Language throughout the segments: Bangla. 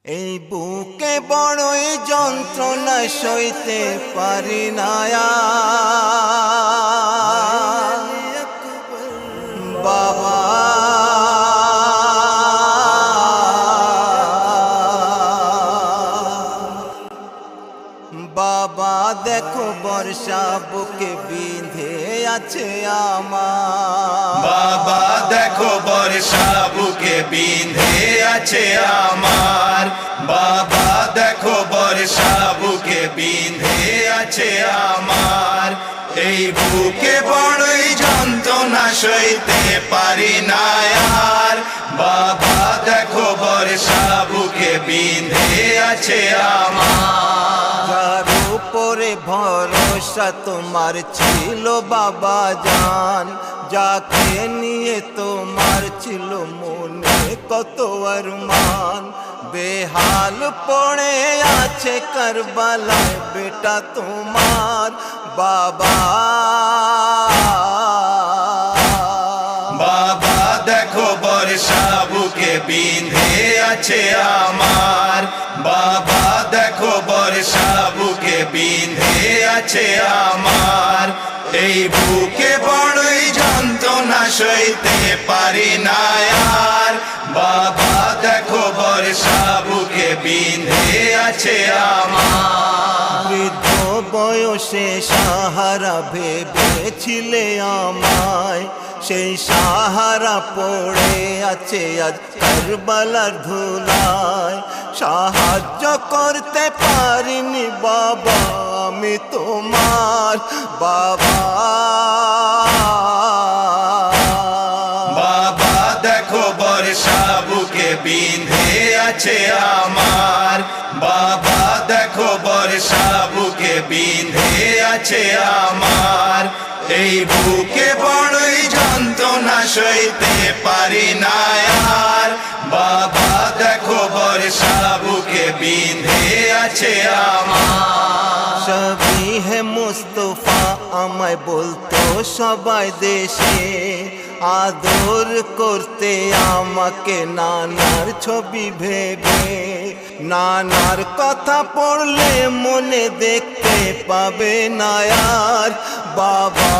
এই বুকে বড়ই যন্ত্রণা সইতে পারি না বাবা। বাবা দেখো বর্ষা বুকে বিঁধে আছে আমার। বাবা দেখো বর্ষা বুকে বিঁধে আছে আমার। বাবা দেখো বর্ষা বুকে বিঁধে আছে আমার। এই বুকে বড়ই যন্ত্রণা সইতে পারি না আর। বাবা দেখো বর্ষা বুকে বিঁধে আছে আমার। যার উপরে ভরসা তোমার ছিল বাবা জান, যাকে নিয়ে তোমার ছিল মনে কত আরমান, বেহাল পড়ে আছে কারবালায় বেটা তোমার বাবা। বাবা দেখো বর্ষা বুকে বিঁধে আছে আমার। বাবা দেখো বর্ষা বুকে বিঁধে আছে আমার। এই বুকে বড়ই যন্ত্রণা সইতে পারি না আর। বাবা দেখো বর্ষা বুকে বিঁধে আছে আমার। বৃদ্ধ বয়সে সাহারা ভেবেছিলে আমায়, সেই সাহারা পড়ে আছে আজ কারবালার ধুলায়। সাহায্য করতে পারিনি বাবা আমি তোমার বাবা। বাবা দেখো বর্ষা বুকে বিঁধে আছে আমার। বাবা দেখো বর্ষা বুকে বিঁধে আছে আমার। এই বুকে বড়ই যন্ত্রণা সইতে পারি না আর। বাবা দেখো বর্ষা বুকে বিঁধে আছে আমার। সবই হে মুস্তফা আমায় বলতো সবাই দেশে, আদর করতে আমাকে নানার ছবি ভেবে। নানার কথা পড়লে মনে দেখতে পাবে না আর বাবা।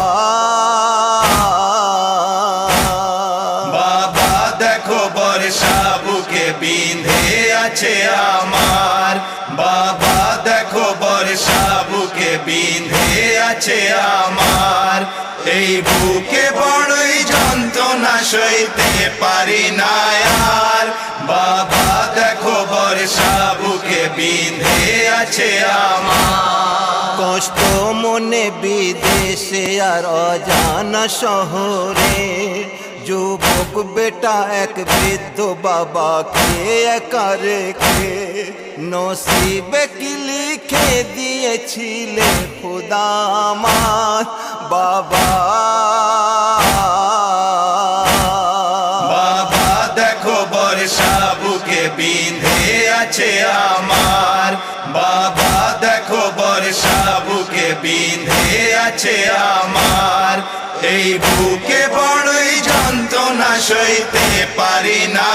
বাবা দেখো বর্ষা বুকে বিঁধে আছে আমার। বাবা দেখো বর্ষা বুকে বিঁধে আছে আমার। এই বুকে বড়ই যন্ত্রণা সইতে পারি না আর। বাবা দেখো বর্ষা বুকে বিঁধে আছে আমার। কষ্ট মনে বিদেশে আর অজানা শহরে, যুবক বেটা এক বৃদ্ধ বাবাকে একা রেখে। নসিবে কি লিখে দিয়েছিলে খোদা আমার বাবা। বাবা দেখো বর্ষা বুকে বিঁধে আছে আমার। বাবা দেখো বর্ষা বুকে বিঁধে আছে আমার। এই বুকে বড়ই যন্ত্রণা সইতে পারি না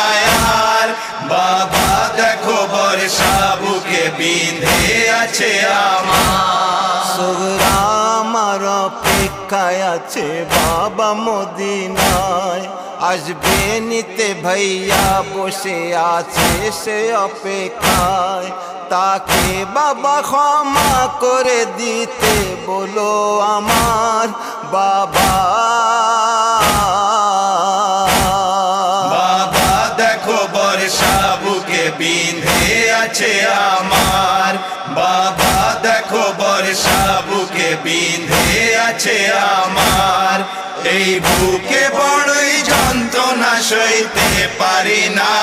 আর। বাবা দেখো বর্ষা বুকে বিঁধে আছে আমার। সোহরা আমার অপেক্ষায় আছে বাবা মদিনায়, আসবে নিতে ভাইয়া বসে আছে সে অপেক্ষায়। তাকে বাবা ক্ষমা করে দিতে বলো আমার বাবা। বাবা দেখো বর্ষা বুকে বিঁধে আছে আমার। বাবা দেখো বর্ষা বুকে বিঁধে আছে আমার। এই বুকে বড়ই যন্ত্রণা সইতে পারি না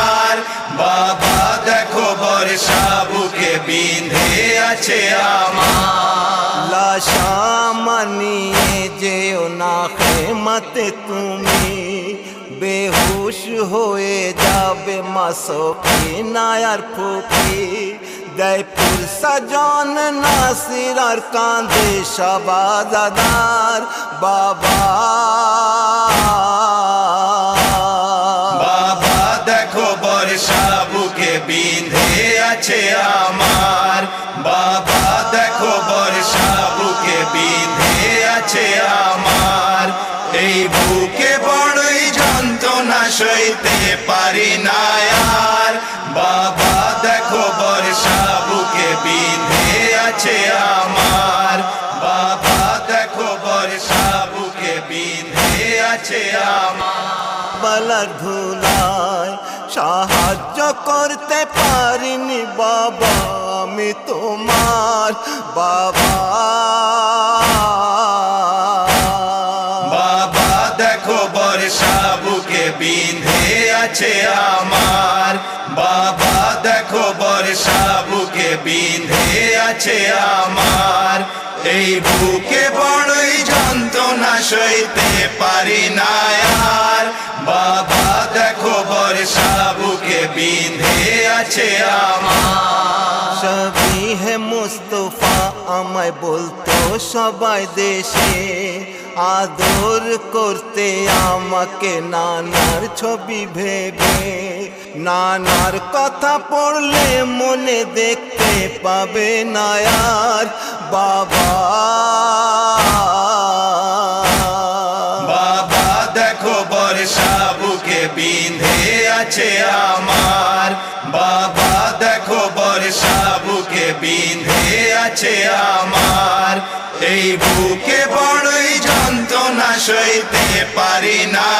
আর। বাবা দেখো বর্ষা বুকে বিঁধে আছে আমার। লাশা মানিয়ে যেও না খেমাতে তুমি, বেহুশ হয়ে যাবে মাসকিনা আর ফুকি। জয়পুর সাজন নাসির আর কাঁদে শাবাদাদার বাবা। বাবা দেখো বর্ষা বুকে বিঁধে আছে আমার। এই বুকে বড়ই যন্ত্রণা সইতে পারি না আর। বাবা দেখো বর্ষা বুকে বিঁধে আছে আমার। বাবা দেখো বর্ষা বুকে বিঁধে আছে আমার। বালার ধুলায় সাহায্য করতে পারিনি বাবা আমি তোমার বাবা। বাবা দেখো বর্ষা বুকে বিঁধে আছে আমার। বাবা দেখো বর্ষা বুকে বিঁধে আছে আমার। এই বুকে বড়ই যন্ত্রণা সইতে পারি না আর। বাবা দেখো বর্ষা বুকে বিঁধে আছে আমার। সবই হে মুস্তফা আমায় বলতো সবাই দেশে, আদর করতে আমাকে নানার ছবি ভেবে। নানার কথা পড়লে মনে দেখতে পাবে না আর বাবা। বাবা দেখো বর্ষা বুকে বিঁধে আছে আমার। বাবা দেখো বর্ষা বুকে বিঁধে আছে আমার। এই বুকে বড়ই যন্ত্রণা সইতে পারি না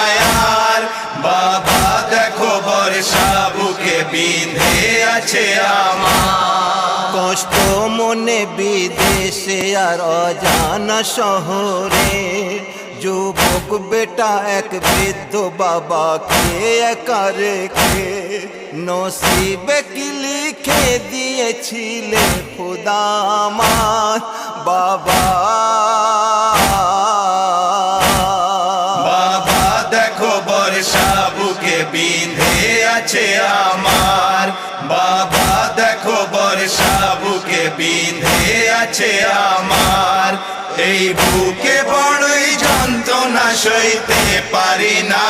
আর। বাবা দেখো বর্ষা বুকে বিঁধে আছে আমার। কষ্ট মনে বিদেশে আর অজানা শহরে, যুবক বেটা এক বৃদ্ধ বাবাকে একা রেখে। নসিবে কি লিখে দিয়েছিলে খোদা আমার বাবা। বাবা দেখো বর্ষা বুকে বিঁধে আছে আমার। বাবা দেখো বর্ষা বুকে বিঁধে আছে আমার। এই বুকে বড়ই যন্ত্রণা সইতে পারি না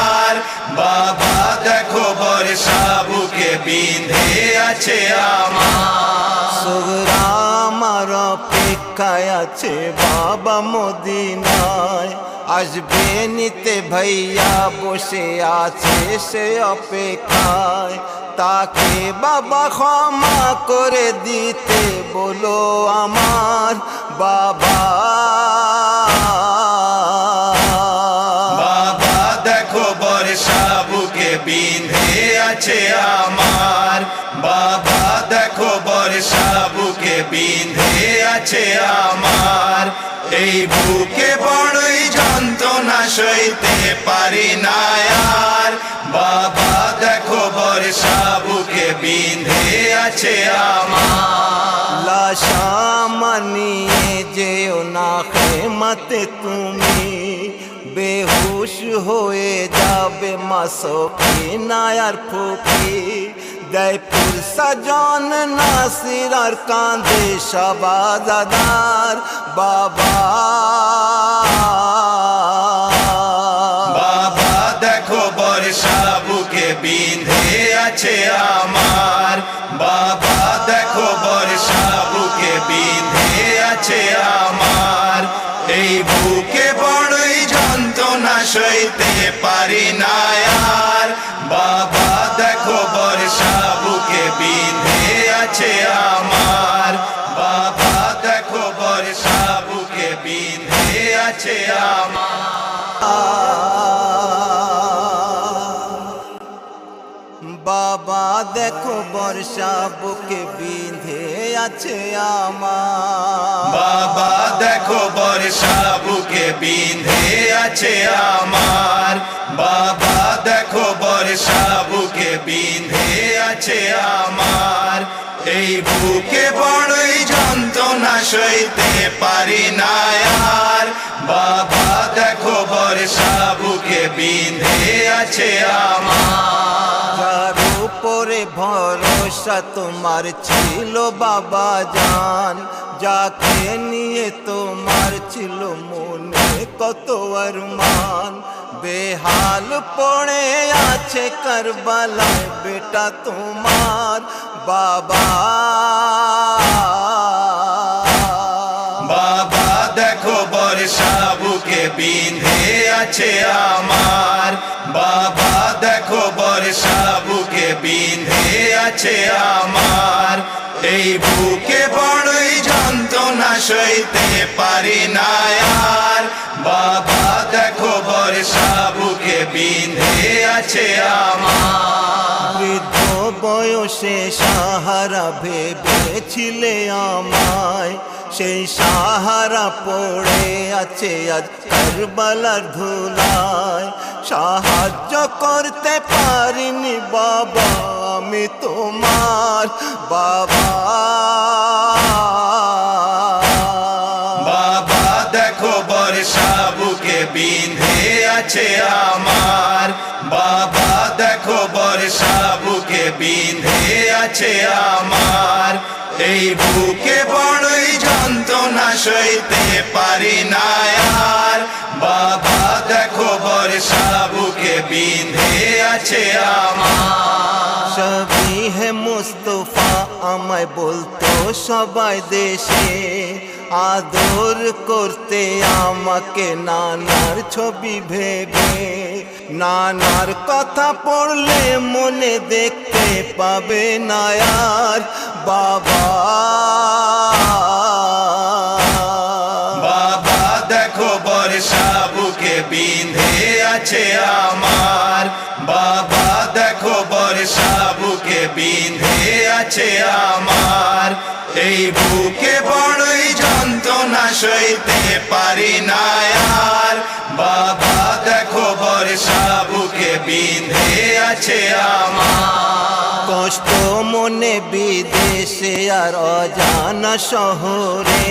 আর। বাবা দেখো বর্ষা বুকে বিঁধে আছে আমার। সুগরা আমার অপেক্ষায় আছে বাবা মদিনায়, আসবে নিতে ভাইয়া বসে আছে সে অপেক্ষায়। তাকে বাবা ক্ষমা করে দিতে বলো আমার বাবা। বাবা দেখো বর্ষা বুকে বিঁধে আছে আমার। বাবা দেখো বর্ষা বুকে বিঁধে আছে আমার। এই বুকে বড়ই যন্ত্রণা সইতে পারি না আর। বাবা দেখো বর্ষা বুকে বিঁধে আছে আমার। লাশা মানিয়ে যেও না খেমাতে তুমি, বেহুশ হয়ে যাবে মাসকিনা আর ফুকি। দেয়পুর সাজন নাসির আর কাঁদে শাবাজাদার বাবা। বাবা দেখো বর্ষা বুকে বিঁধে আছে আমার। বাবা দেখো বর্ষা বুকে বিঁধে আছে আমার। এই বুকে বড়ই যন্ত্রণা সইতে পারি না আর। বাবা দেখো বর্ষা বুকে বিঁধে আছে আমার। বাবা দেখো বর্ষা বুকে বিঁধে আছে আমার। বাবা দেখো বর্ষা বুকে বিঁধে আছে আমার। বাবা দেখো বর্ষা বুকে বিঁধে আছে আমার। বাবা দেখো বর্ষা বুকে বিঁধে আছে আমার। এই বুকে বড়ই যন্ত্রণা সইতে পারি না আর। বাবা দেখো বর্ষা বুকে বিঁধে আছে আমার। যার উপরে ভরসা তোমার ছিল বাবা জান, যাকে নিয়ে তোমার ছিল মনে কত আরমান। বেহাল পড়ে আছে কারবালায় বেটা তোমার বাবা। বাবা দেখো বর্ষা বুকে বিঁধে আছে আমার। বাবা দেখো বর্ষা বুকে বিঁধে আছে আমার। এই বুকে বড়ই যন্ত্রণা সইতে পারি না আর। বাবা দেখো বর্ষা বুকে বিঁধে আছে আমার। বৃদ্ধ বয়সে সাহারা ভেবেছিলে আমায়, সেই সাহারা পড়ে আছে আজ কারবালার ধুলায়। সাহায্য করতে পারিনি বাবা আমি তোমার বাবা। বাবা দেখো বর্ষা বুকে বিঁধে আছে আমার। বাবা দেখো বর্ষা বুকে বিঁধে আছে আমার। এই বুকে বড়ই যন্ত্রণা সইতে পারি না আর। বাবা দেখো বর্ষা বুকে বিঁধে আছে আমার। সবই হে মুস্তফা আমায় বলতো সবাই দেশে, আদর করতে আমাকে নানার ছবি ভেবে। নানার কথা পড়লে মনে দেখতে পাবে না আর বাবা। বাবা দেখো বর্ষা বুকে বিঁধে আছে আমার। বাবা দেখো বর্ষা বুকে বিঁধে আছে আমার। এই বুকে বড়ই যন্ত্রণা সইতে পারি না আর। বাবা দেখো বর্ষা বুকে বিঁধে আছে আমার। কষ্ট মনে বিদেশে আর অজানা শহরে,